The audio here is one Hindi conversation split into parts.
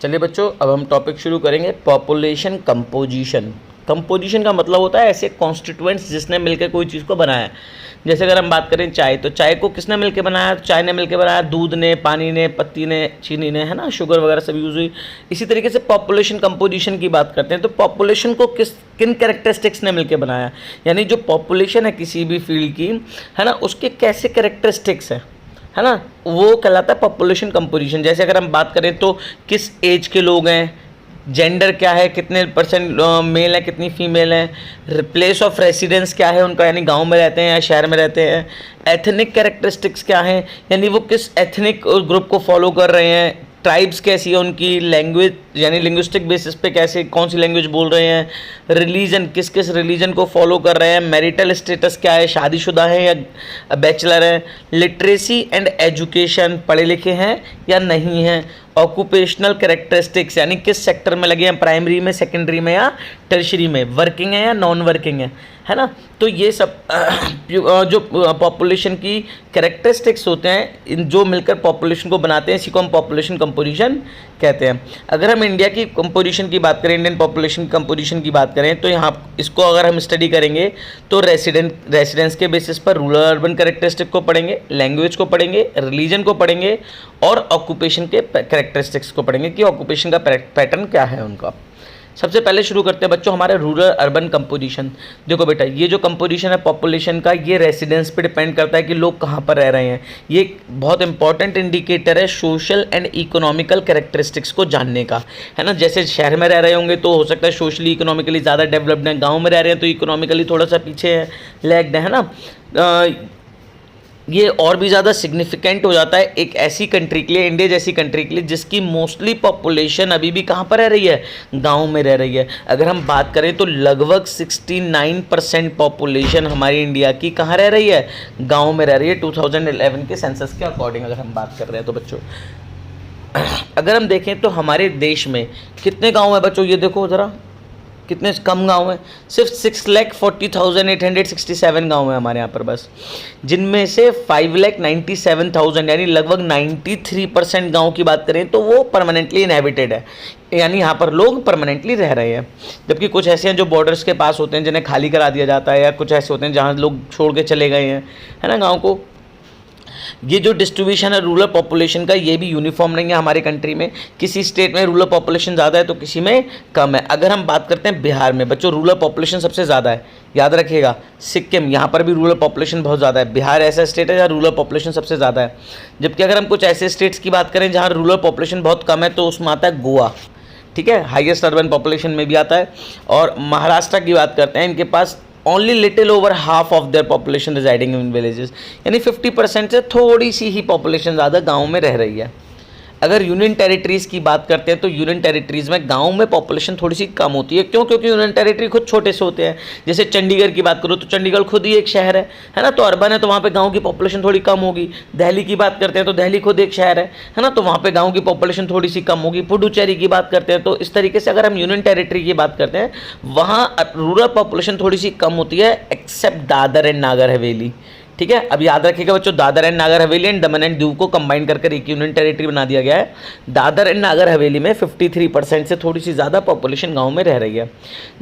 चलिए बच्चों, अब हम टॉपिक शुरू करेंगे पॉपुलेशन कंपोजिशन। कंपोजिशन का मतलब होता है ऐसे कॉन्स्टिट्यूएंट्स जिसने मिलकर कोई चीज़ को बनाया। जैसे अगर हम बात करें चाय, तो चाय को किसने मिलकर बनाया? चाय ने मिलकर बनाया, दूध ने, पानी ने, पत्ती ने, चीनी ने, है ना, शुगर वगैरह सब यूज़ हुई। इसी तरीके से पॉपुलेशन कंपोजिशन की बात करते हैं तो पॉपुलेशन को किन कैरेक्टरिस्टिक्स ने मिलकर बनाया, यानी जो पॉपुलेशन है किसी भी फील्ड की, है ना, उसके कैसे कैरेक्टरिस्टिक्स हैं, है ना, वो कहलाता है पॉपुलेशन कंपोजिशन। जैसे अगर हम बात करें तो किस एज के लोग हैं, जेंडर क्या है, कितने परसेंट मेल है, कितनी फीमेल है, प्लेस ऑफ रेसिडेंस क्या है उनका, यानी गांव में रहते हैं या शहर में रहते हैं, एथनिक कैरेक्टरिस्टिक्स क्या हैं, यानी वो किस एथनिक ग्रुप को फॉलो कर रहे हैं, ट्राइब्स कैसी है उनकी, लैंग्वेज यानी लिंग्विस्टिक बेसिस पे कैसे कौन सी लैंग्वेज बोल रहे हैं, रिलीजन किस किस रिलीजन को फॉलो कर रहे हैं, मैरिटल स्टेटस क्या है, शादीशुदा है या बैचलर है, लिटरेसी एंड एजुकेशन पढ़े लिखे हैं या नहीं हैं, ऑक्यूपेशनल कैरेक्टरिस्टिक्स यानी किस सेक्टर में लगे हैं, प्राइमरी में, सेकेंडरी में या टर्शरी में, वर्किंग है या नॉन वर्किंग है ना। तो ये सब जो पॉपुलेशन की कैरेक्टरिस्टिक्स होते हैं, इन जो मिलकर पॉपुलेशन को बनाते हैं, इसी को हम पॉपुलेशन कंपोजिशन कहते हैं। अगर हम इंडिया की कंपोजिशन की बात करें, इंडियन पॉपुलेशन कंपोजिशन की बात करें, तो यहाँ इसको अगर हम स्टडी करेंगे तो रेसिडेंस के बेसिस पर रूरल अर्बन कैरेक्टरिस्टिक को पढ़ेंगे, लैंग्वेज को पढ़ेंगे, रिलीजन को पढ़ेंगे और ऑक्यूपेशन के कैरेक्टरिस्टिक्स को पढ़ेंगे कि ऑक्यूपेशन का पैटर्न क्या है उनका। सबसे पहले शुरू करते हैं बच्चों हमारे रूरल अर्बन कंपोजिशन। देखो बेटा, ये जो कंपोजिशन है पॉपुलेशन का, ये रेसिडेंस पे डिपेंड करता है कि लोग कहाँ पर रह रहे हैं। ये एक बहुत इंपॉर्टेंट इंडिकेटर है सोशल एंड इकोनॉमिकल कैरेक्टरिस्टिक्स को जानने का, है ना। जैसे शहर में रह रहे होंगे तो हो सकता है सोशली इकोनॉमिकली ज़्यादा डेवलप्ड है, गाँव में रह रहे हैं तो इकोनॉमिकली थोड़ा सा पीछे है, लैग्ड है ना। ये और भी ज़्यादा सिग्निफिकेंट हो जाता है एक ऐसी कंट्री के लिए, इंडिया जैसी कंट्री के लिए जिसकी मोस्टली पॉपुलेशन अभी भी कहाँ पर रह रही है, गांव में रह रही है। अगर हम बात करें तो लगभग 69% पॉपुलेशन हमारी इंडिया की कहाँ रह रही है, गांव में रह रही है, 2011 के सेंसस के अकॉर्डिंग अगर हम बात कर रहे हैं तो बच्चों। अगर हम देखें तो हमारे देश में कितने गाँव हैं बच्चों, ये देखो ज़रा कितने कम गांव हैं, सिर्फ 6,40,867 गांव हैं हमारे यहाँ पर बस, जिनमें से 5,97,000 यानी लगभग 93% गांव की बात करें तो वो परमानेंटली इनहेबिटेड है, यानी यहाँ पर लोग परमानेंटली रह रहे हैं। जबकि कुछ ऐसे हैं जो बॉर्डर्स के पास होते हैं जिन्हें खाली करा दिया जाता है, या कुछ ऐसे होते हैं जहाँ लोग छोड़ के चले गए हैं, है ना, गाँव को। ये जो डिस्ट्रीब्यूशन है रूरल पॉपुलेशन का, ये भी यूनिफॉर्म नहीं है हमारे कंट्री में, किसी स्टेट में रूरल पॉपुलेशन ज़्यादा है तो किसी में कम है। अगर हम बात करते हैं बिहार में बच्चों, रूरल पॉपुलेशन सबसे ज़्यादा है, याद रखिएगा। सिक्किम, यहाँ पर भी रूरल पॉपुलेशन बहुत ज़्यादा है। बिहार ऐसा स्टेट है जहाँ रूरल पॉपुलेशन सबसे ज़्यादा है। जबकि अगर हम कुछ ऐसे स्टेट्स की बात करें जहाँ रूरल पॉपुलेशन बहुत कम है तो उसमें आता है गोवा, ठीक है, हाईएस्ट अर्बन पॉपुलेशन में भी आता है। और महाराष्ट्र की बात करते हैं, इनके पास only little over half of their population residing in villages, यानी 50% से थोड़ी सी ही पॉपुलेशन ज़्यादा गाँव में रह रही है। अगर यूनियन टेरिटरीज़ की बात करते हैं तो यूनियन टेरिटरीज़ में गांव में पॉपुलेशन थोड़ी सी कम होती है। क्यों? क्योंकि यूनियन टेरिटरी खुद छोटे से होते हैं। जैसे चंडीगढ़ की बात करो तो चंडीगढ़ खुद ही एक शहर है ना, तो अर्बन है तो वहाँ पे गांव की पॉपुलेशन थोड़ी कम होगी। दिल्ली की बात करते हैं तो दिल्ली खुद एक शहर है ना, तो वहाँ पे गाँव की पॉपुलेशन थोड़ी सी कम होगी। पुडुचेरी की बात करते हैं तो इस तरीके से अगर हम यूनियन टेरिटरी की बात करते हैं वहाँ रूरल पॉपुलेशन थोड़ी सी कम होती है, एक्सेप्ट दादर एंड नागर हवेली, ठीक है। अब याद रखिएगा बच्चों, Dadar and Nagar Haveli and Daman and Diu को कंबाइन कर एक यूनियन टेरिटरी बना दिया गया है। दादर एंड नागर हवेली में 53% से थोड़ी सी ज़्यादा पॉपुलेशन गांव में रह रही है।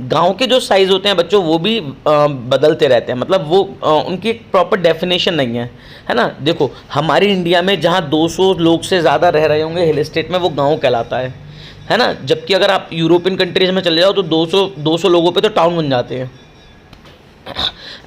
गांव के जो साइज़ होते हैं बच्चों वो भी बदलते रहते हैं, मतलब वो उनकी एक प्रॉपर डेफिनेशन नहीं है ना। देखो हमारी इंडिया में जहाँ 200 लोग से ज़्यादा रह रहे होंगे हिल स्टेट में, वो गाँव कहलाता है ना। जबकि अगर आप यूरोपियन कंट्रीज़ में चले जाओ तो 200 लोगों पर तो टाउन बन जाते हैं।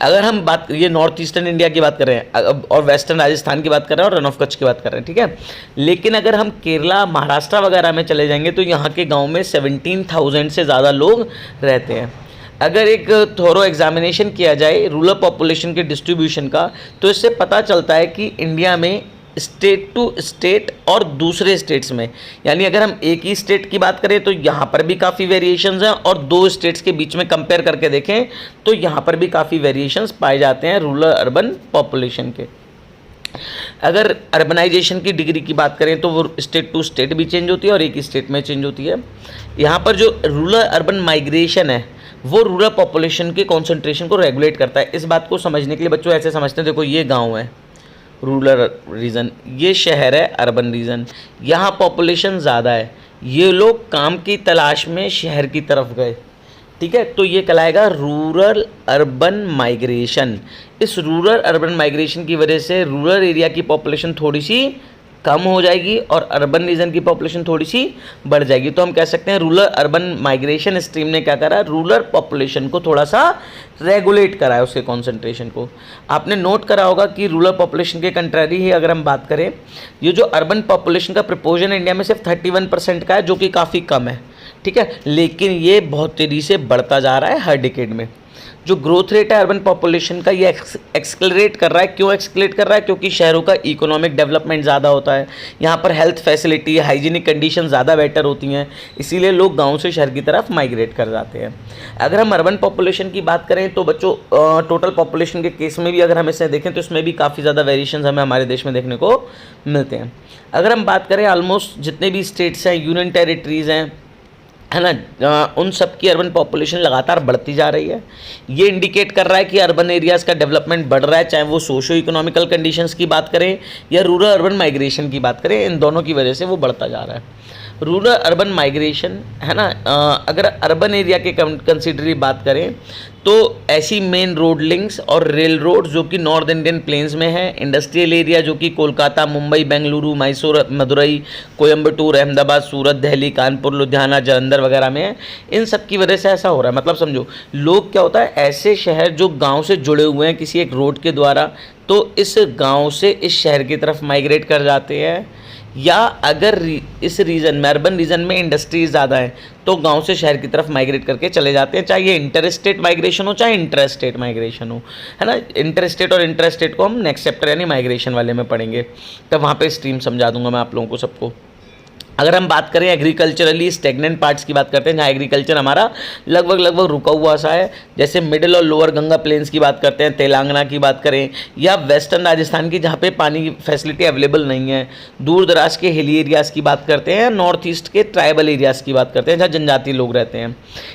अगर हम बात ये नॉर्थ ईस्टर्न इंडिया की बात कर रहे हैं और वेस्टर्न राजस्थान की बात कर रहे हैं और रन ऑफ कच्छ की बात कर रहे हैं, ठीक है। लेकिन अगर हम केरला, महाराष्ट्र वगैरह में चले जाएंगे तो यहाँ के गांव में 17,000 से ज़्यादा लोग रहते हैं। अगर एक थोरो एग्जामिनेशन किया जाए रूरल पॉपुलेशन के डिस्ट्रीब्यूशन का तो इससे पता चलता है कि इंडिया में स्टेट टू स्टेट और दूसरे स्टेट्स में, यानी अगर हम एक ही स्टेट की बात करें तो यहाँ पर भी काफ़ी वेरिएशंस हैं, और दो स्टेट्स के बीच में कंपेयर करके देखें तो यहाँ पर भी काफ़ी वेरिएशंस पाए जाते हैं रूरल अर्बन पॉपुलेशन के। अगर अर्बनाइजेशन की डिग्री की बात करें तो वो स्टेट टू स्टेट भी चेंज होती है और एक ही स्टेट में चेंज होती है। यहाँ पर जो रूरल अर्बन माइग्रेशन है वो रूरल पॉपुलेशन के कॉन्सेंट्रेशन को रेगुलेट करता है। इस बात को समझने के लिए बच्चों ऐसे समझते हैं, देखो ये गाँव है रूरल रीजन, ये शहर है अर्बन रीजन, यहाँ पॉपुलेशन ज़्यादा है, ये लोग काम की तलाश में शहर की तरफ गए, ठीक है। तो ये कहलाएगा रूरल अर्बन माइग्रेशन। इस रूरल अर्बन माइग्रेशन की वजह से रूरल एरिया की पॉपुलेशन थोड़ी सी कम हो जाएगी और अर्बन रीजन की पॉपुलेशन थोड़ी सी बढ़ जाएगी। तो हम कह सकते हैं रूरल अर्बन माइग्रेशन स्ट्रीम ने क्या करा, रूरल पॉपुलेशन को थोड़ा सा रेगुलेट करा है, उसके कॉन्सेंट्रेशन को। आपने नोट करा होगा कि रूरल पॉपुलेशन के कंट्रारी ही अगर हम बात करें, ये जो अर्बन पॉपुलेशन का प्रपोर्शन इंडिया में सिर्फ 31% का है, जो कि काफ़ी कम है, ठीक है। लेकिन ये बहुत तेज़ी से बढ़ता जा रहा है हर डिकेड में। जो ग्रोथ रेट है अर्बन पॉपुलेशन का, ये एक्सक्लरेट कर रहा है। क्यों एक्सक्लरेट कर रहा है? क्योंकि शहरों का इकोनॉमिक डेवलपमेंट ज़्यादा होता है, यहाँ पर हेल्थ फैसिलिटी, हाइजीनिक कंडीशन ज़्यादा बेटर होती हैं, इसीलिए लोग गांव से शहर की तरफ माइग्रेट कर जाते हैं। अगर हम अर्बन पॉपुलेशन की बात करें तो बच्चों, टोटल पॉपुलेशन के केस में भी अगर हम इसे देखें तो इसमें भी काफ़ी ज़्यादा वेरिएशंस हमें हमारे देश में देखने को मिलते हैं। अगर हम बात करें ऑलमोस्ट जितने भी स्टेट्स हैं, यूनियन टेरिटरीज़ हैं, है ना, उन सब की अर्बन पॉपुलेशन लगातार बढ़ती जा रही है। ये इंडिकेट कर रहा है कि अर्बन एरियाज़ का डेवलपमेंट बढ़ रहा है, चाहे वो सोशो इकोनॉमिकल कंडीशंस की बात करें या रूरल अर्बन माइग्रेशन की बात करें, इन दोनों की वजह से वो बढ़ता जा रहा है। रूरल अर्बन माइग्रेशन, है ना, अगर अर्बन एरिया के कंसिडरी बात करें तो ऐसी मेन रोड लिंक्स और रेल रोड जो कि नॉर्थ इंडियन प्लेन्स में है, इंडस्ट्रियल एरिया जो कि कोलकाता, मुंबई, बेंगलुरु, मैसूर, मदुरई, कोयम्बटूर, अहमदाबाद, सूरत, दिल्ली, कानपुर, लुधियाना, जालंधर वगैरह में है। इन सब की वजह से ऐसा हो रहा है। मतलब समझो, लोग क्या होता है, ऐसे शहर जो गांव से जुड़े हुए हैं किसी एक रोड के द्वारा, तो इस गांव से इस शहर की तरफ माइग्रेट कर जाते हैं, या अगर इस रीजन में, अर्बन रीजन में इंडस्ट्रीज ज़्यादा हैं तो गांव से शहर की तरफ माइग्रेट करके चले जाते हैं, चाहे ये इंटर स्टेट माइग्रेशन हो चाहे इंटर स्टेट माइग्रेशन हो, है ना। इंटर स्टेट और इंटर स्टेट को हम नेक्स्ट चैप्टर यानी माइग्रेशन वाले में पढ़ेंगे, तब वहाँ पे स्ट्रीम समझा दूंगा मैं आप लोगों को सबको। अगर हम बात करें एग्रीकल्चरली स्टेगनेंट पार्ट्स की बात करते हैं, जहाँ एग्रीकल्चर हमारा लगभग रुका हुआ सा है, जैसे मिडिल और लोअर गंगा प्लेन्स की बात करते हैं, तेलंगाना की बात करें, या वेस्टर्न राजस्थान की जहाँ पे पानी की फैसिलिटी अवेलेबल नहीं है, दूर दराज के हिली एरियाज़ की बात करते हैं, नॉर्थ ईस्ट के ट्राइबल एरियाज़ की बात करते हैं जहाँ जनजातीय लोग रहते हैं,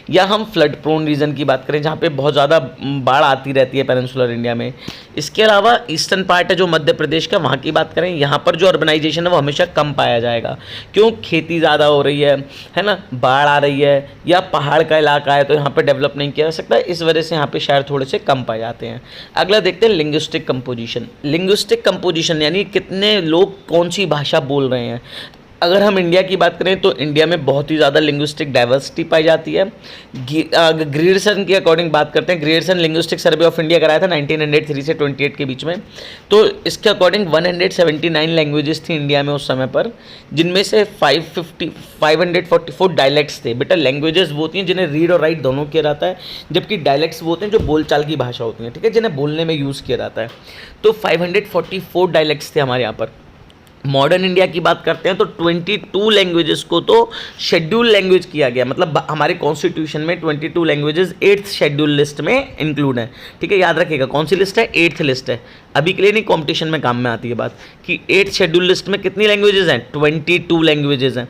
या हम फ्लड प्रोन रीजन की बात करें जहाँ पर बहुत ज़्यादा बाढ़ आती रहती है पेनिनसुलर इंडिया में। इसके अलावा ईस्टर्न पार्ट है जो मध्य प्रदेश का, वहाँ की बात करें, यहाँ पर जो अर्बनाइजेशन है वो हमेशा कम पाया जाएगा। क्यों? खेती ज़्यादा हो रही है ना, बाढ़ आ रही है, या पहाड़ का इलाका है तो यहाँ पे डेवलप नहीं किया जा सकता, इस वजह से यहाँ पे शहर थोड़े से कम पाए जाते हैं। अगला देखते हैं लिंग्विस्टिक कंपोजिशन। लिंग्विस्टिक कंपोजिशन यानी कितने लोग कौन सी भाषा बोल रहे हैं। अगर हम इंडिया की बात करें तो इंडिया में बहुत ही ज़्यादा लिंग्विस्टिक डाइवर्सिटी पाई जाती है। ग्रियर्सन के अकॉर्डिंग बात करते हैं, Grierson linguistic survey of India कराया था 1903 से 28 के बीच में, तो इसके अकॉर्डिंग 179 लैंग्वेजेस थी इंडिया में उस समय पर, जिनमें से 544 डायलेक्ट्स थे। बेटा लैंग्वेजेस वो होती हैं जिन्हें रीड और राइट दोनों किया जाता है, जबकि डायलेक्ट्स वो होते हैं जो बोलचाल की भाषा होती हैं, ठीक है, जिन्हें बोलने में यूज़ किया जाता है। तो 544 डायलेक्ट्स थे हमारे यहाँ पर। मॉडर्न इंडिया की बात करते हैं तो 22 लैंग्वेजेस को तो शेड्यूल लैंग्वेज किया गया, मतलब हमारे कॉन्स्टिट्यूशन में 22 लैंग्वेजेस 8th शेड्यूल लिस्ट में इंक्लूड है, ठीक है। याद रखिएगा कौन सी लिस्ट है, 8th लिस्ट है। अभी के लिए नहीं, कॉम्पिटिशन में काम में आती है बात कि 8th शेड्यूल लिस्ट में कितनी लैंग्वेजेस हैं, 22 लैंग्वेजेस हैं।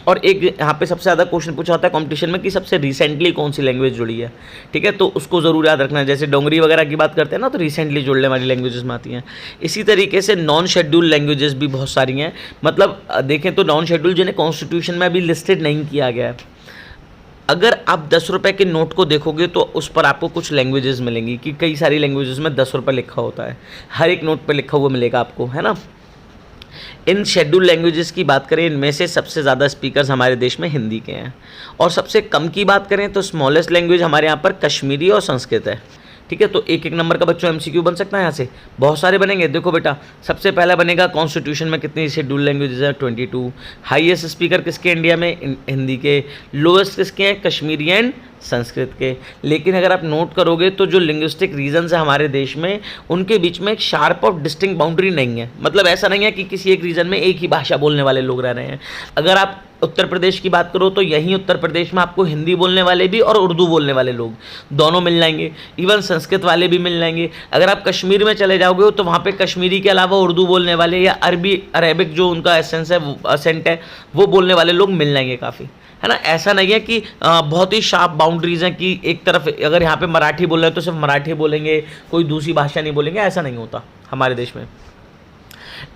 और एक यहाँ पे सबसे ज़्यादा क्वेश्चन पूछा होता है कंपटीशन में कि सबसे रिसेंटली कौन सी लैंग्वेज जुड़ी है, ठीक है, तो उसको ज़रूर याद रखना है। जैसे डोंगरी वगैरह की बात करते हैं ना, तो रिसेंटली जुड़ने वाली लैंग्वेजेस में आती हैं। इसी तरीके से नॉन शेड्यूल लैंग्वेजेस भी बहुत सारी हैं, मतलब देखें तो नॉन शेड्यूल जिन्हें कॉन्स्टिट्यूशन में अभी लिस्टेड नहीं किया गया है। अगर आप 10 रुपये के नोट को देखोगे तो उस पर आपको कुछ लैंग्वेजेस मिलेंगी कि कई सारी लैंग्वेजेस में 10 रुपये लिखा होता है, हर एक नोट पर लिखा हुआ मिलेगा आपको, है ना। इन शेड्यूल लैंग्वेजेस की बात करें, इनमें से सबसे ज़्यादा स्पीकर्स हमारे देश में हिंदी के हैं, और सबसे कम की बात करें तो स्मॉलेस्ट लैंग्वेज हमारे यहाँ पर कश्मीरी और संस्कृत है, ठीक है। तो एक नंबर का बच्चों एमसीक्यू बन सकता है, यहाँ से बहुत सारे बनेंगे। देखो बेटा, सबसे पहला बनेगा कॉन्स्टिट्यूशन में कितनी शेड्यूल लैंग्वेजेस हैं, 22। हाईएस्ट स्पीकर किसके इंडिया में, हिंदी के। लोएस्ट किसके हैं, कश्मीरी एंड संस्कृत के। लेकिन अगर आप नोट करोगे तो जो लिंग्विस्टिक रीजन्स है हमारे देश में, उनके बीच में एक शार्प और डिस्टिंक्ट बाउंड्री नहीं है। मतलब ऐसा नहीं है कि किसी एक रीजन में एक ही भाषा बोलने वाले लोग रह रहे हैं। अगर आप उत्तर प्रदेश की बात करो तो यहीं उत्तर प्रदेश में आपको हिंदी बोलने वाले भी और उर्दू बोलने वाले लोग दोनों मिल जाएंगे, इवन संस्कृत वाले भी मिल जाएंगे। अगर आप कश्मीर में चले जाओगे तो वहाँ पे कश्मीरी के अलावा उर्दू बोलने वाले या अरबिक जो उनका एसेंट है वो बोलने वाले लोग मिल जाएंगे काफ़ी, है ना। ऐसा नहीं है कि बहुत ही शार्प बाउंड्रीज हैं कि एक तरफ अगर यहाँ पे मराठी बोल रहे हैं तो सिर्फ मराठी बोलेंगे, कोई दूसरी भाषा नहीं बोलेंगे, ऐसा नहीं होता हमारे देश में।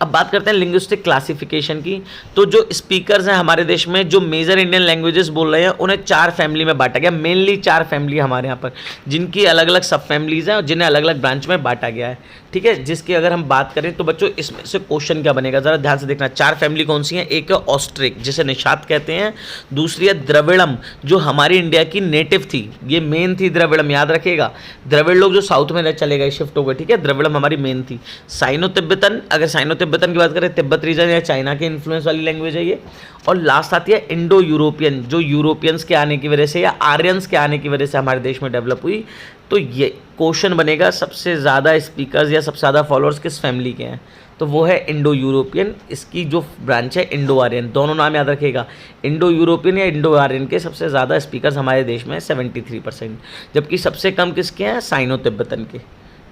अब बात करते हैं लिंग्विस्टिक क्लासिफिकेशन की। तो जो स्पीकर्स हैं हमारे देश में, जो मेजर इंडियन लैंग्वेजेस बोल रहे हैं, उन्हें 4 फैमिली में बांटा गया। मेनली 4 फैमिली हमारे यहाँ पर, जिनकी अलग अलग सब फैमिलीज हैं और जिन्हें अलग अलग ब्रांच में बांटा गया है, ठीक है। जिसकी अगर हम बात करें तो बच्चों इसमें से क्वेश्चन क्या बनेगा, ज़रा ध्यान से देखना। 4 फैमिली कौन सी हैं? एक है ऑस्ट्रिक, जिसे निषाद कहते हैं। दूसरी है द्रविड़म, जो हमारी इंडिया की नेटिव थी, ये मेन थी द्रविड़म, याद रखिएगा। द्रविड़ लोग जो साउथ में चले गए, शिफ्ट हो गए, ठीक है। द्रविड़म हमारी मेन थी। साइनो तिब्बतन, अगर साइनो तिब्बतन की बात करें, तिब्बत रीजन या चाइना के इन्फ्लुएंस वाली लैंग्वेज है ये। और लास्ट आती है इंडो यूरोपियन, जो यूरोपियंस के आने की वजह से या आर्यंस के आने की वजह से हमारे देश में डेवलप हुई। तो ये क्वेश्चन बनेगा, सबसे ज़्यादा स्पीकर्स या सबसे ज़्यादा फॉलोअर्स किस फैमिली के हैं? तो वो है इंडो यूरोपियन। इसकी जो ब्रांच है इंडो आर्यन, दोनों नाम याद रखिएगा। इंडो यूरोपियन या इंडो आर्यन के सबसे ज़्यादा स्पीकर्स हमारे देश में 73%, जबकि सबसे कम किसके हैं? साइनो तिब्बतन के,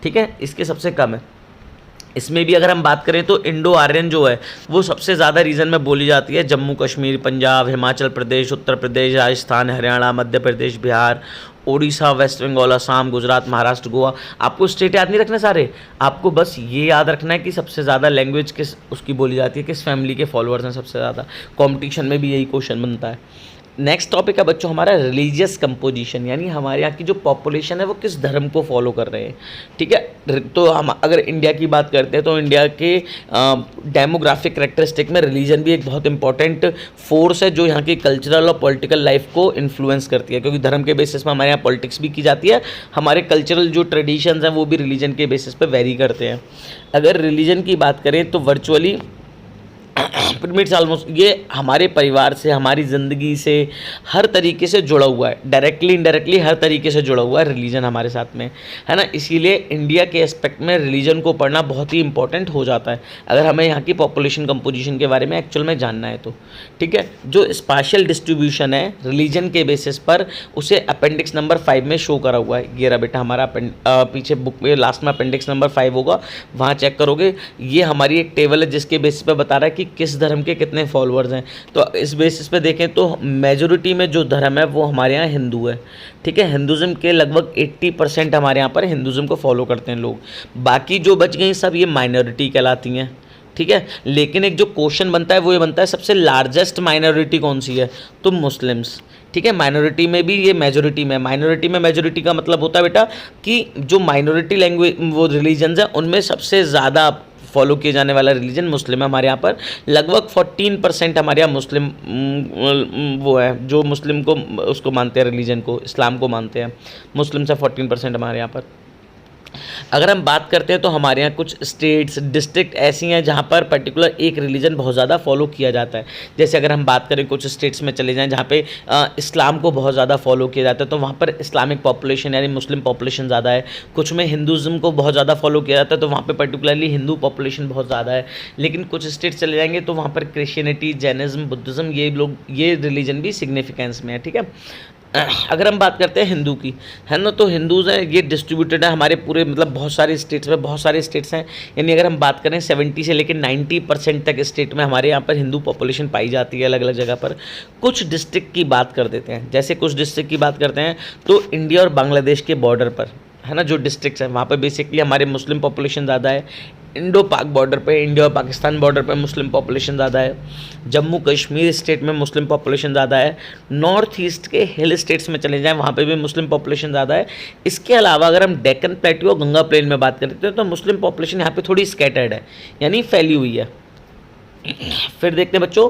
ठीक है। इसके सबसे कम है। इसमें भी अगर हम बात करें तो इंडो आर्यन जो है वो सबसे ज़्यादा रीजन में बोली जाती है। जम्मू कश्मीर, पंजाब, हिमाचल प्रदेश, उत्तर प्रदेश, राजस्थान, हरियाणा, मध्य प्रदेश, बिहार, उड़ीसा, वेस्ट बंगाल, असम, गुजरात, महाराष्ट्र, गोवा। आपको स्टेट याद नहीं रखना सारे, आपको बस ये याद रखना है कि सबसे ज़्यादा लैंग्वेज किस उसकी बोली जाती है, किस फैमिली के फॉलोअर्स हैं सबसे ज़्यादा। कॉम्पिटिशन में भी यही क्वेश्चन बनता है। नेक्स्ट टॉपिक है बच्चों हमारा रिलीजियस कंपोजिशन, यानी हमारे यहाँ की जो पॉपुलेशन है वो किस धर्म को फॉलो कर रहे हैं, ठीक है। तो हम अगर इंडिया की बात करते हैं तो इंडिया के डेमोग्राफिक करेक्टरिस्टिक में रिलीजन भी एक बहुत इंपॉर्टेंट फोर्स है, जो यहाँ की कल्चरल और पॉलिटिकल लाइफ को इन्फ्लुएंस करती है। क्योंकि धर्म के बेसिस पर हमारे यहाँ पॉलिटिक्स भी की जाती है, हमारे कल्चरल जो ट्रेडिशंस हैं वो भी रिलीजन के बेसिस पर वेरी करते हैं। अगर रिलीजन की बात करें तो वर्चुअली पिरामिड्स ऑलमोस्ट ये हमारे परिवार से, हमारी ज़िंदगी से हर तरीके से जुड़ा हुआ है, डायरेक्टली इनडायरेक्टली हर तरीके से जुड़ा हुआ है रिलीजन हमारे साथ में, है ना। इसीलिए इंडिया के एस्पेक्ट में रिलीजन को पढ़ना बहुत ही इंपॉर्टेंट हो जाता है अगर हमें यहाँ की पॉपुलेशन कंपोजिशन के बारे में एक्चुअल में जानना है तो, ठीक है। जो स्पाशियल डिस्ट्रीब्यूशन है रिलीजन के बेसिस पर, उसे अपेंडिक्स नंबर 5 में शो करा हुआ है। ये रहा बेटा हमारा पीछे बुक में लास्ट में अपेंडिक्स नंबर 5 होगा, वहाँ चेक करोगे। ये हमारी एक टेबल है जिसके बेसिस पर बता रहा है कि किस धर्म के कितने फॉलोअर्स हैं। तो इस बेसिस पे देखें तो मेजॉरिटी में जो धर्म है वो हमारे यहाँ हिंदू है, ठीक है। हिंदुज़म के लगभग 80% हमारे यहाँ पर हिंदुज़म को फॉलो करते हैं लोग। बाकी जो बच गई सब ये माइनॉरिटी कहलाती हैं, ठीक है। लेकिन एक जो क्वेश्चन बनता है वो ये बनता है सबसे लार्जेस्ट माइनॉरिटी कौन सी है, तो मुस्लिम्स, ठीक है। माइनॉरिटी में भी ये मेजॉरिटी में, माइनॉरिटी में मेजॉरिटी का मतलब होता है बेटा कि जो माइनॉरिटी लैंग्वेज वो रिलीजन्स हैं उनमें सबसे ज़्यादा फॉलो किए जाने वाला रिलीजन मुस्लिम है। हमारे यहाँ पर लगभग 14% हमारे यहाँ मुस्लिम वो है जो मुस्लिम को उसको मानते हैं, रिलीजन को, इस्लाम को मानते हैं। मुस्लिम से 14% हमारे यहाँ पर। अगर हम बात करते हैं तो हमारे यहाँ कुछ स्टेट्स, डिस्ट्रिक्ट ऐसी हैं जहाँ पर पर्टिकुलर एक रिलीजन बहुत ज़्यादा फॉलो किया जाता है। जैसे अगर हम बात करें कुछ स्टेट्स में चले जाएं जहाँ पे इस्लाम को बहुत ज़्यादा फॉलो किया जाता है, तो वहाँ पर इस्लामिक पॉपुलेशन यानी मुस्लिम पॉपुलेशन ज़्यादा है। कुछ में हिंदुज़म को बहुत ज़्यादा फॉलो किया जाता है, तो वहाँ पर पर्टिकुलरली हिंदू पॉपुलेशन बहुत ज़्यादा है। लेकिन कुछ स्टेट्स चले जाएंगे तो वहाँ पर क्रिश्चियनिटी, जैनिज़्म, बुद्धिज़्म, ये रिलीजन भी सिग्निफिकेंस में है, ठीक है। अगर हम बात करते हैं हिंदू की, है ना, तो हिंदूज़ हैं ये डिस्ट्रीब्यूटेड है हमारे पूरे मतलब बहुत सारे स्टेट्स में, बहुत सारे स्टेट्स हैं। यानी अगर हम बात करें 70 से लेकर 90% तक स्टेट में हमारे यहाँ पर हिंदू पॉपुलेशन पाई जाती है अलग अलग जगह पर। कुछ डिस्ट्रिक्ट की बात कर देते हैं, जैसे कुछ डिस्ट्रिक्ट की बात करते हैं तो इंडिया और बांग्लादेश के बॉर्डर पर, है ना, जो डिस्ट्रिक्ट्स हैं वहाँ पर बेसिकली हमारे मुस्लिम पॉपुलेशन ज़्यादा है। इंडो पाक बॉर्डर पे, इंडिया और पाकिस्तान बॉर्डर पे मुस्लिम पॉपुलेशन ज़्यादा है। जम्मू कश्मीर स्टेट में मुस्लिम पॉपुलेशन ज़्यादा है। नॉर्थ ईस्ट के हिल स्टेट्स में चले जाएं वहाँ पे भी मुस्लिम पॉपुलेशन ज़्यादा है। इसके अलावा अगर हम डेक्कन प्लेट्यू और गंगा प्लेन में बात करते हैं तो मुस्लिम पॉपुलेशन यहाँ पे थोड़ी स्कैटर्ड है, यानी फैली हुई है। फिर देखते हैं बच्चों,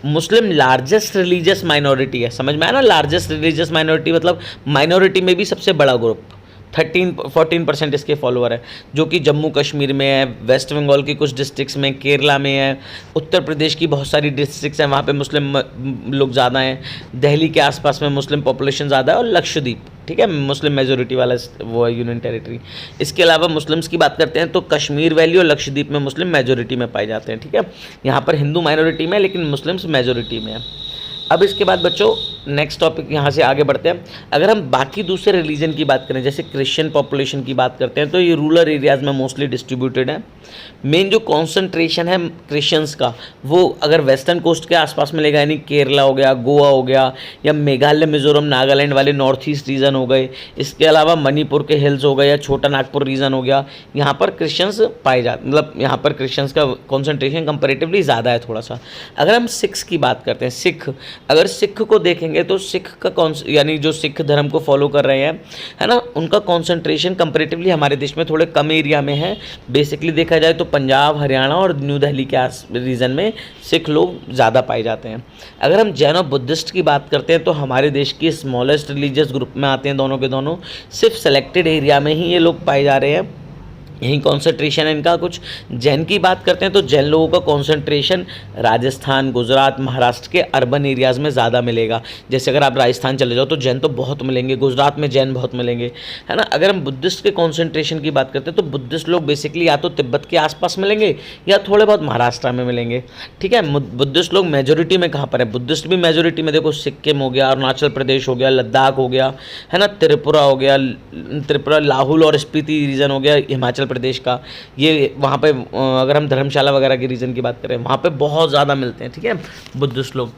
मुस्लिम लार्जेस्ट रिलीजियस माइनॉरिटी है, समझ में आया ना। लार्जेस्ट रिलीजियस माइनॉरिटी मतलब माइनॉरिटी में भी सबसे बड़ा ग्रुप, 14% इसके फॉलोअर है, जो कि जम्मू कश्मीर में है, वेस्ट बंगाल की कुछ डिस्ट्रिक्ट्स में, केरला में है, उत्तर प्रदेश की बहुत सारी डिस्ट्रिक्ट्स हैं वहाँ पे मुस्लिम लोग ज़्यादा हैं, दिल्ली के आसपास में मुस्लिम पॉपुलेशन ज़्यादा है, और लक्षद्वीप, ठीक है, मुस्लिम मेजोरिटी वाला वो है यूनियन टेरिटरी। इसके अलावा मुस्लिम्स की बात करते हैं तो कश्मीर वैली और लक्षद्वीप में मुस्लिम मेजोरिटी में पाए जाते हैं, ठीक है। यहाँ पर हिंदू माइनॉरिटी में है लेकिन मुस्लिम्स मेजोरिटी में है। अब इसके बाद बच्चों नेक्स्ट टॉपिक यहाँ से आगे बढ़ते हैं। अगर हम बाकी दूसरे रिलीजन की बात करें, जैसे क्रिश्चियन पॉपुलेशन की बात करते हैं, तो ये रूरल एरियाज़ में मोस्टली डिस्ट्रीब्यूटेड है। मेन जो कॉन्सेंट्रेशन है क्रिश्चियंस का, वो अगर वेस्टर्न कोस्ट के आसपास मिलेगा, यानी केरला हो गया, गोवा हो गया, या मेघालय, मिजोरम, नागालैंड वाले नॉर्थ ईस्ट रीजन हो गए। इसके अलावा मणिपुर के हिल्स हो गए या छोटा नागपुर रीजन हो गया, यहाँ पर क्रिश्चियंस पाए जाते, मतलब यहाँ पर क्रिश्चियंस का कॉन्सेंट्रेशन कंपेरेटिवली ज़्यादा है थोड़ा सा। अगर हम सिख्स की बात करते हैं, सिख, अगर सिख को देखेंगे तो सिख का यानी जो सिख धर्म को फॉलो कर रहे हैं, है ना, उनका कॉन्सेंट्रेशन कंपेरेटिवली हमारे देश में थोड़े कम एरिया में है। बेसिकली देखा जाए तो पंजाब, हरियाणा और न्यू दिल्ली के रीजन में सिख लोग ज़्यादा पाए जाते हैं। अगर हम जैन और बुद्धिस्ट की बात करते हैं तो हमारे देश की स्मॉलेस्ट रिलीजियस ग्रुप में आते हैं दोनों के दोनों। सिर्फ सेलेक्टेड एरिया में ही ये लोग पाए जा रहे हैं, यही कॉन्सेंट्रेशन है इनका। कुछ जैन की बात करते हैं तो जैन लोगों का कॉन्सेंट्रेशन राजस्थान, गुजरात, महाराष्ट्र के अर्बन एरियाज़ में ज़्यादा मिलेगा। जैसे अगर आप राजस्थान चले जाओ तो जैन तो बहुत मिलेंगे, गुजरात में जैन बहुत मिलेंगे, है ना। अगर हम बुद्धिस्ट के कॉन्सेंट्रेशन की बात करते हैं तो बुद्धिस्ट लोग बेसिकली या तो तिब्बत के आसपास मिलेंगे या थोड़े बहुत महाराष्ट्र में मिलेंगे, ठीक है। बुद्धिस्ट लोग मेजोरिटी में कहाँ पर है? बुद्धिस्ट भी मेजोरिटी में देखो, सिक्किम हो गया, अरुणाचल प्रदेश हो गया, लद्दाख हो गया, है ना, त्रिपुरा हो गया, त्रिपुरा, लाहौल और स्पीति रीजन हो गया हिमाचल प्रदेश का। ये वहाँ पे अगर हम धर्मशाला वगैरह के रीजन की बात करें, वहाँ पे बहुत ज़्यादा मिलते हैं, ठीक है, बुद्धिस्ट लोग।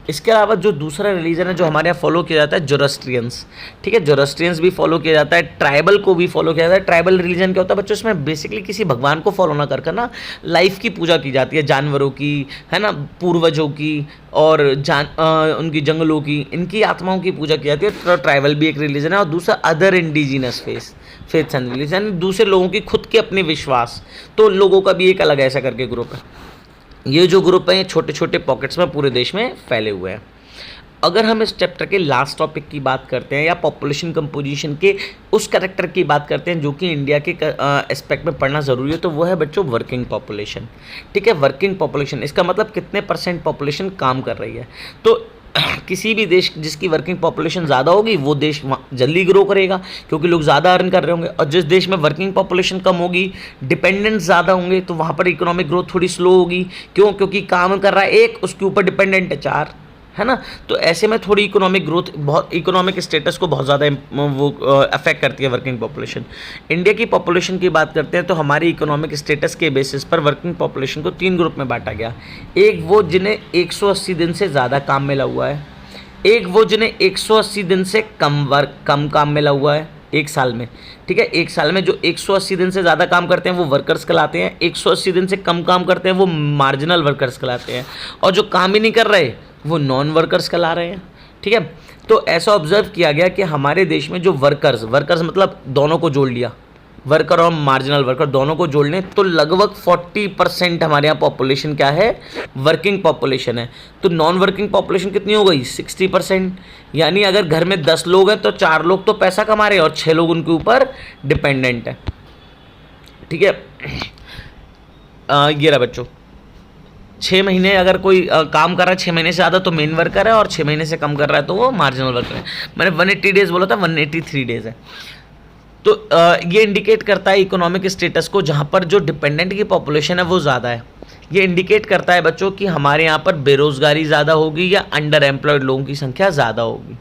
इसके अलावा जो दूसरा रिलीजन है जो हमारे यहाँ फॉलो किया जाता है, जोरोस्ट्रियंस, ठीक है, जोरोस्ट्रियंस भी फॉलो किया जाता है। ट्राइबल को भी फॉलो किया जाता है। ट्राइबल रिलीजन क्या होता है बच्चों? इसमें बेसिकली किसी भगवान को फॉलो ना कर ना लाइफ की पूजा की जाती है, जानवरों की, है ना, पूर्वजों की, और उनकी जंगलों की, इनकी आत्माओं की पूजा की जाती है। तो ट्राइबल भी एक रिलीजन है। और दूसरा other indigenous faith and religion, यानी दूसरे लोगों की खुद के अपने विश्वास, तो लोगों का भी एक अलग ऐसा करके ग्रुप है। ये जो ग्रुप है ये छोटे छोटे पॉकेट्स में पूरे देश में फैले हुए हैं। अगर हम इस चैप्टर के लास्ट टॉपिक की बात करते हैं या पॉपुलेशन कंपोजिशन के उस कैरेक्टर की बात करते हैं जो कि इंडिया के एस्पेक्ट में पढ़ना ज़रूरी है, तो वो है बच्चों वर्किंग पॉपुलेशन, ठीक है। वर्किंग पॉपुलेशन, इसका मतलब कितने % पॉपुलेशन काम कर रही है। तो किसी भी देश जिसकी वर्किंग पॉपुलेशन ज़्यादा होगी वो देश जल्दी ग्रो करेगा, क्योंकि लोग ज़्यादा अर्न कर रहे होंगे। और जिस देश में वर्किंग पॉपुलेशन कम होगी, डिपेंडेंट्स ज़्यादा होंगे, तो वहाँ पर इकोनॉमिक ग्रोथ थोड़ी स्लो होगी। क्यों? क्योंकि काम कर रहा है एक, उसके ऊपर डिपेंडेंट है 4, है ना। तो ऐसे में थोड़ी इकोनॉमिक ग्रोथ, बहुत इकोनॉमिक स्टेटस को बहुत ज़्यादा वो अफेक्ट करती है वर्किंग पॉपुलेशन। इंडिया की पॉपुलेशन की बात करते हैं तो हमारी इकोनॉमिक स्टेटस के बेसिस पर वर्किंग पॉपुलेशन को 3 ग्रुप में बांटा गया। एक वो जिन्हें 180 दिन से ज़्यादा काम मिला हुआ है, एक वो जिन्हें 180 दिन से कम काम मिला हुआ है एक साल में, ठीक है। एक साल में जो 180 दिन से ज़्यादा काम करते हैं वो वर्कर्स कहलाते हैं, 180 दिन से कम काम करते हैं वो मार्जिनल वर्कर्स कहलाते हैं, और जो काम ही नहीं कर रहे वो नॉन वर्कर्स कहला रहे हैं, ठीक है। तो ऐसा ऑब्जर्व किया गया कि हमारे देश में जो वर्कर्स मतलब दोनों को जोड़ लिया, वर्कर और मार्जिनल वर्कर दोनों को जोड़ लें, तो लगभग 40% हमारे यहाँ पॉपुलेशन क्या है? वर्किंग पॉपुलेशन है। तो नॉन वर्किंग पॉपुलेशन कितनी हो गई? 60%। यानी अगर घर में 10 लोग हैं तो 4 लोग तो पैसा कमा रहे हैं और 6 लोग उनके ऊपर डिपेंडेंट है, ठीक है। ये रहा बच्चों, 6 महीने अगर कोई काम कर रहा है 6 महीने से ज़्यादा तो मेन वर्कर है, और 6 महीने से कम कर रहा है तो वो मार्जिनल वर्कर है। मैंने 180 डेज़ बोला था, 183 डेज़ है। तो ये इंडिकेट करता है इकोनॉमिक स्टेटस को, जहाँ पर जो डिपेंडेंट की पॉपुलेशन है वो ज़्यादा है। ये इंडिकेट करता है बच्चों कि हमारे यहाँ पर बेरोज़गारी ज़्यादा होगी या अंडर एम्प्लॉयड लोगों की संख्या ज़्यादा होगी,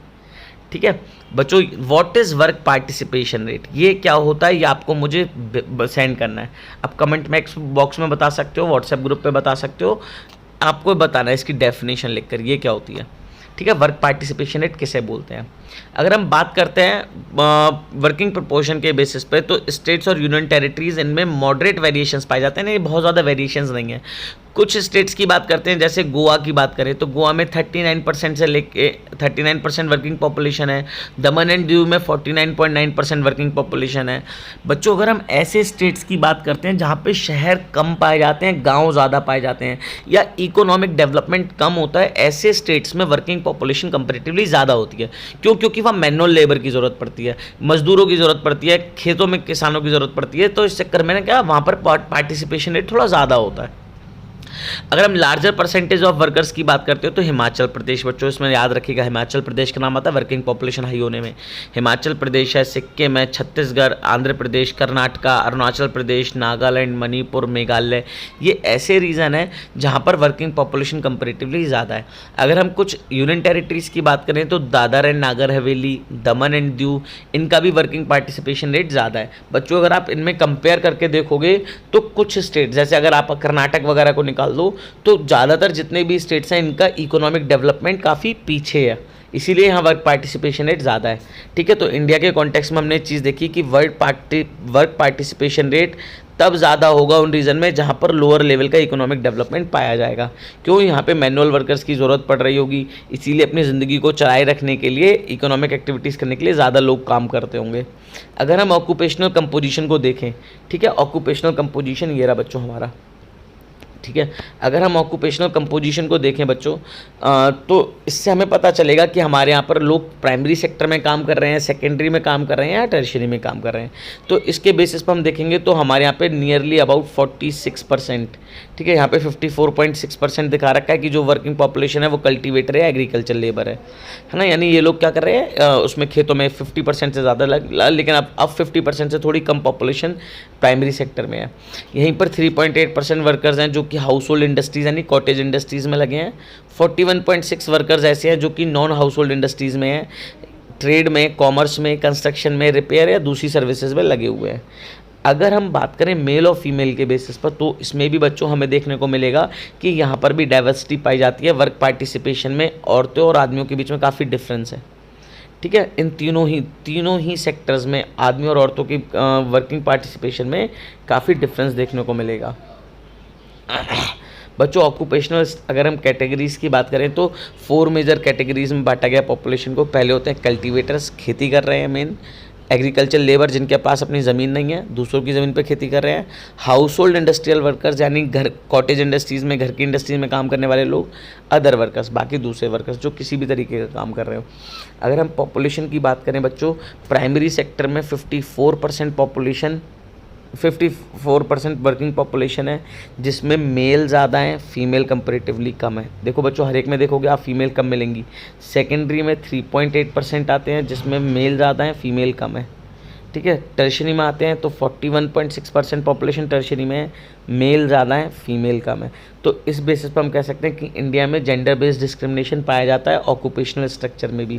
ठीक है। बच्चों, what is work participation rate, ये क्या होता है, ये आपको मुझे सेंड करना है। आप कमेंट बॉक्स में बता सकते हो, व्हाट्सएप ग्रुप पे बता सकते हो, आपको बताना है इसकी डेफिनेशन लिखकर ये क्या होती है, ठीक है। वर्क पार्टिसिपेशन रेट किसे बोलते हैं? अगर हम बात करते हैं वर्किंग प्रपोर्शन के बेसिस पे, तो स्टेट्स और यूनियन टेरिटरीज इनमें मॉडरेट वेरिएशंस पाए जाते हैं, नहीं बहुत ज़्यादा वेरिएशंस नहीं है। कुछ स्टेट्स की बात करते हैं, जैसे गोवा की बात करें तो गोवा में 39% से लेके 39% वर्किंग पॉपुलेशन है। दमन एंड दीव में 49.9% वर्किंग पॉपुलेशन है। बच्चों, अगर हम ऐसे स्टेट्स की बात करते हैं जहाँ पे शहर कम पाए जाते हैं, गांव ज़्यादा पाए जाते हैं, या इकोनॉमिक डेवलपमेंट कम होता है, ऐसे स्टेट्स में वर्किंग पॉपुलेशन कंपेरेटिवली ज़्यादा होती है। क्यों? क्योंकि वहाँ मैनुअल लेबर की ज़रूरत पड़ती है, मजदूरों की ज़रूरत पड़ती है, खेतों में किसानों की ज़रूरत पड़ती है। तो इस चक्कर में ना क्या, वहाँ पर पार्टिसिपेशन रेट थोड़ा ज़्यादा होता है। अगर हम लार्जर परसेंटेज ऑफ वर्कर्स की बात करते हो तो हिमाचल प्रदेश बच्चों, इसमें याद रखिएगा हिमाचल प्रदेश का नाम आता है वर्किंग पॉपुलेशन हाई होने में। हिमाचल प्रदेश है, सिक्किम है, छत्तीसगढ़, आंध्र प्रदेश, कर्नाटका, अरुणाचल प्रदेश, नागालैंड, मणिपुर, मेघालय, ये ऐसे रीजन है जहाँ पर वर्किंग पॉपुलेशन कंपेरेटिवली ज़्यादा है। अगर हम कुछ यूनियन टेरिटरीज़ की बात करें तो Dadar and Nagar Haveli, Daman and Diu, इनका भी वर्किंग पार्टिसिपेशन रेट ज़्यादा है। बच्चों अगर आप इनमें कंपेयर करके देखोगे तो कुछ स्टेट, जैसे अगर आप कर्नाटक वगैरह को निकाल दो तो ज़्यादातर जितने भी स्टेट्स हैं इनका इकोनॉमिक डेवलपमेंट काफ़ी पीछे है, इसीलिए यहाँ वर्क पार्टिसिपेशन रेट ज़्यादा है। ठीक है, तो इंडिया के कॉन्टेक्स्ट में हमने चीज़ देखी कि वर्क पार्टिसिपेशन रेट तब ज़्यादा होगा उन रीजन में जहाँ पर लोअर लेवल का इकोनॉमिक डेवलपमेंट पाया जाएगा। क्यों? यहाँ पे मैनुअल वर्कर्स की ज़रूरत पड़ रही होगी, इसीलिए अपनी ज़िंदगी को चलाए रखने के लिए, इकोनॉमिक एक्टिविटीज़ करने के लिए ज़्यादा लोग काम करते होंगे। अगर हम ऑक्यूपेशनल कंपोजिशन को देखें, ठीक है, ऑक्यूपेशनल कंपोजिशन ये रहा बच्चों हमारा। ठीक है, अगर हम ऑक्यूपेशनल कंपोजिशन को देखें बच्चों तो इससे हमें पता चलेगा कि हमारे यहाँ पर लोग प्राइमरी सेक्टर में काम कर रहे हैं, सेकेंडरी में काम कर रहे हैं या टर्शियरी में काम कर रहे हैं। तो इसके बेसिस पर हम देखेंगे तो हमारे यहाँ पे नियरली अबाउट 46%, ठीक है, यहाँ पे 54.6% दिखा रखा है कि जो वर्किंग पॉपुलेशन है वो कल्टीवेटर है, एग्रीकल्चर लेबर है ना। यानी ये लोग क्या कर रहे हैं उसमें खेतों में 50% से ज़्यादा लेकिन अब 50% से थोड़ी कम पॉपुलेशन प्राइमरी सेक्टर में है। यहीं पर 3.8% वर्कर्स हैं जो कि हाउस होल्ड इंडस्ट्रीज़ यानी कॉटेज इंडस्ट्रीज़ में लगे हैं। 41.6 वर्कर्स ऐसे हैं जो कि नॉन हाउस होल्ड इंडस्ट्रीज़ में हैं, ट्रेड में, कॉमर्स में, कंस्ट्रक्शन में, रिपेयर या दूसरी सर्विसेज में लगे हुए हैं। अगर हम बात करें मेल और फीमेल के बेसिस पर तो इसमें भी बच्चों हमें देखने को मिलेगा कि यहाँ पर भी डाइवर्सिटी पाई जाती है। वर्क पार्टिसिपेशन में औरतों और आदमियों के बीच में काफ़ी डिफरेंस है। ठीक है, इन तीनों ही सेक्टर्स में आदमी और औरतों की वर्किंग पार्टिसिपेशन में काफ़ी डिफरेंस देखने को मिलेगा। बच्चों ऑक्यूपेशनल अगर हम कैटेगरीज़ की बात करें तो 4 मेजर कैटेगरीज़ में बांटा गया पॉपुलेशन को। पहले होते हैं कल्टीवेटर्स, खेती कर रहे हैं मेन, एग्रीकल्चर लेबर जिनके पास अपनी ज़मीन नहीं है, दूसरों की ज़मीन पर खेती कर रहे हैं, हाउस होल्ड इंडस्ट्रियल वर्कर्स यानी घर कॉटेज इंडस्ट्रीज़ में, घर की इंडस्ट्रीज में काम करने वाले लोग, अदर वर्कर्स बाकी दूसरे वर्कर्स जो किसी भी तरीके का काम कर रहे हो। अगर हम पॉपुलेशन की बात करें बच्चों, प्राइमरी सेक्टर में 54% वर्किंग पॉपुलेशन है जिसमें मेल ज़्यादा है, फीमेल कंपैरेटिवली कम है। देखो बच्चों हर एक में देखोगे आप फीमेल कम मिलेंगी। सेकेंडरी में 3.8% आते हैं जिसमें मेल ज़्यादा है, फीमेल कम है। ठीक है, टर्शरी में आते हैं तो 41.6% पॉपुलेशन टर्शरी में है, मेल ज़्यादा है, फीमेल कम है। तो इस बेसिस पर हम कह सकते हैं कि इंडिया में जेंडर बेस्ड डिस्क्रिमिनेशन पाया जाता है ऑक्यूपेशनल स्ट्रक्चर में भी।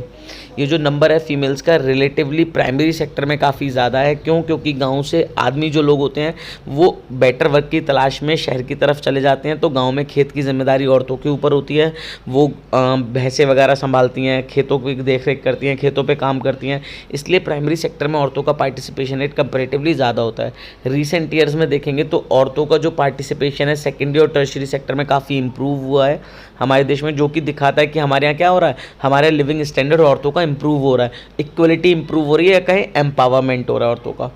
ये जो नंबर है फीमेल्स का रिलेटिवली प्राइमरी सेक्टर में काफ़ी ज़्यादा है। क्यों? क्योंकि गांव से आदमी जो लोग होते हैं वो बेटर वर्क की तलाश में शहर की तरफ चले जाते हैं, तो गाँव में खेत की जिम्मेदारी औरतों के ऊपर होती है। वो भैंसें वगैरह संभालती हैं, खेतों की देख रेख करती हैं, खेतों पर काम करती हैं, इसलिए प्राइमरी सेक्टर में औरतों का पार्टिसिपेशन रेट कंपेरेटिवली ज़्यादा होता है। रिसेंट ईयर्स में देखेंगे तो औरतों का जो पार्टिसिपेशन है सेकेंडरी और टर्शियरी सेक्टर में काफ़ी इंप्रूव हुआ है हमारे देश में, जो कि दिखाता है कि हमारे यहाँ क्या हो रहा है, हमारे लिविंग स्टैंडर्ड औरतों का इंप्रूव हो रहा है, इक्वलिटी इंप्रूव हो रही है, कहीं एम्पावरमेंट हो रहा है औरतों का।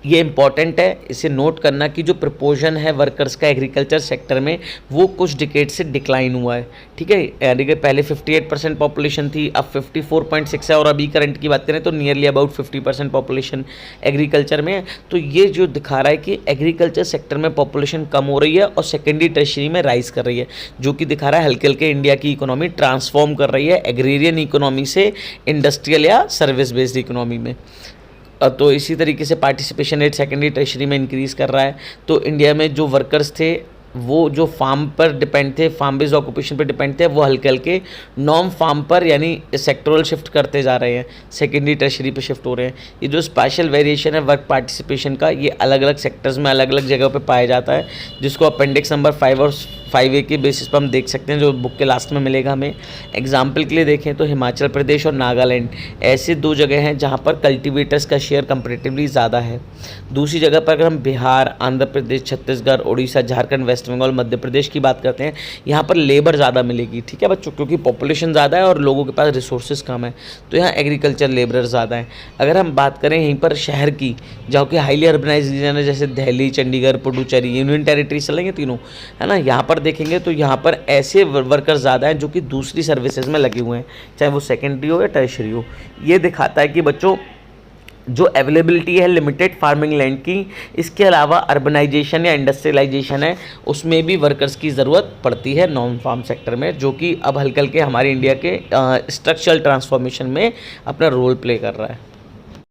ये इंपॉर्टेंट है इसे नोट करना कि जो प्रपोर्शन है वर्कर्स का एग्रीकल्चर सेक्टर में वो कुछ डिकेड से डिक्लाइन हुआ है। ठीक है, यानी कि पहले 58% पॉपुलेशन थी, अब 54.6 है, और अभी करंट की बात करें तो नियरली अबाउट 50% पॉपुलेशन एग्रीकल्चर में है। तो ये जो दिखा रहा है कि एग्रीकल्चर सेक्टर में पॉपुलेशन कम हो रही है और सेकेंडरी टर्शियरी में राइज कर रही है, जो कि दिखा रहा है हल्के हल्के इंडिया की इकोनॉमी ट्रांसफॉर्म कर रही है एग्रेरियन इकोनॉमी से इंडस्ट्रियल या सर्विस बेस्ड इकोनॉमी में। तो इसी तरीके से पार्टिसिपेशन रेट सेकेंडरी टर्शियरी में इंक्रीज़ कर रहा है। तो इंडिया में जो वर्कर्स थे वो जो फार्म पर डिपेंड थे, फार्म बेस्ड ऑक्यूपेशन पर डिपेंड थे, वो हल्के हल्के नॉन फार्म पर यानी सेक्टरल शिफ्ट करते जा रहे हैं, सेकेंडरी टर्शियरी पे शिफ्ट हो रहे हैं। ये जो स्पेशल वेरिएशन है वर्क पार्टिसिपेशन का, ये अलग अलग सेक्टर्स में अलग अलग जगह पे पाया जाता है, जिसको अपेंडिक्स नंबर 5 और 5A के बेसिस पर हम देख सकते हैं, जो बुक के लास्ट में मिलेगा हमें। एग्जाम्पल के लिए देखें तो हिमाचल प्रदेश और नागालैंड ऐसे 2 जगह हैं जहाँ पर कल्टिवेटर्स का शेयर कंपेरेटिवली ज़्यादा है। दूसरी जगह पर अगर हम बिहार, आंध्र प्रदेश, छत्तीसगढ़, उड़ीसा, झारखंड, वेस्ट बंगाल, मध्य प्रदेश की बात करते हैं, यहाँ पर लेबर ज़्यादा मिलेगी। ठीक है बच्चों, क्योंकि पॉपुलेशन ज़्यादा है और लोगों के पास रिसोर्सेज कम है, तो यहाँ एग्रीकल्चर लेबर ज़्यादा है। अगर हम बात करें यहीं पर शहर की, जहाँ कि हाईली अर्बनाइज रीजन है, जैसे दिल्ली, चंडीगढ़, पुडुचेरी, यूनियन टेरिटरी चलेंगे तीनों, है ना, यहाँ पर देखेंगे तो यहाँ पर ऐसे वर्कर्स ज़्यादा हैं जो कि दूसरी सर्विसेज में लगे हुए हैं, चाहे वो सेकेंडरी हो या टर्शियरी हो। ये दिखाता है कि बच्चों जो अवेलेबिलिटी है लिमिटेड फार्मिंग लैंड की, इसके अलावा अर्बनाइजेशन या इंडस्ट्रियलाइजेशन है, उसमें भी वर्कर्स की ज़रूरत पड़ती है नॉन फार्म सेक्टर में, जो कि अब हल्के हल्के हमारे इंडिया के स्ट्रक्चरल ट्रांसफॉर्मेशन में अपना रोल प्ले कर रहा है।